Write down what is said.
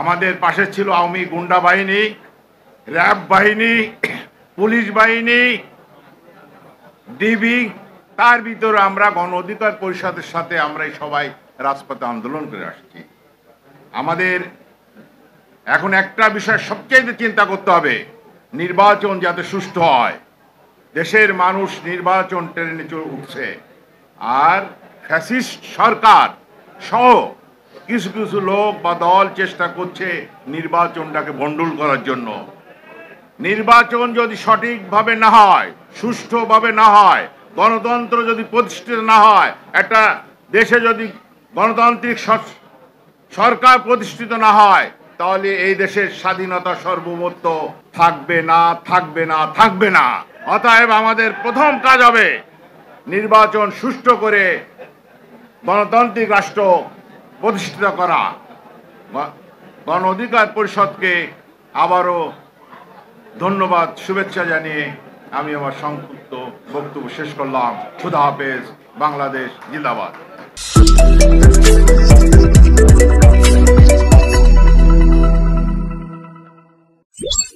আমাদের পাশে ছিল আওয়ামী গুন্ডা বাহিনী, র্যাব বাহিনী, পুলিশ বাহিনী, ডিবি। তার ভিতরে আমরা গণ অধিকার পরিষদের সাথে আমরাই সবাই রাজপথে আন্দোলন করে আসছি। আমাদের এখন একটা বিষয় সবচেয়ে চিন্তা করতে হবে, নির্বাচন যাতে সুষ্ঠু হয়। দেশের মানুষ নির্বাচন টেনে উঠছে, আর ফ্যাসিস্ট সরকার সহ কিছু কিছু লোক বা দল চেষ্টা করছে নির্বাচনটাকে ভণ্ডুল করার জন্য। নির্বাচন যদি সঠিকভাবে না হয়, সুষ্ঠুভাবে না হয়, গণতন্ত্র যদি প্রতিষ্ঠিত না হয়, একটা দেশে যদি গণতান্ত্রিক সরকার প্রতিষ্ঠিত না হয়, তাহলে এই দেশের স্বাধীনতা সার্বভৌমত্ব থাকবে না, থাকবে না, থাকবে না। অতএব আমাদের প্রথম কাজ হবে নির্বাচন সুষ্ঠু করে গণতান্ত্রিক রাষ্ট্র প্রতিষ্ঠিত করা। গণ অধিকার পরিষদকে আবারও ধন্যবাদ, শুভেচ্ছা জানিয়ে আমি আমার সংক্ষিপ্ত বক্তব্য শেষ করলাম। খুদা হাফেজ। বাংলাদেশ জিন্দাবাদ।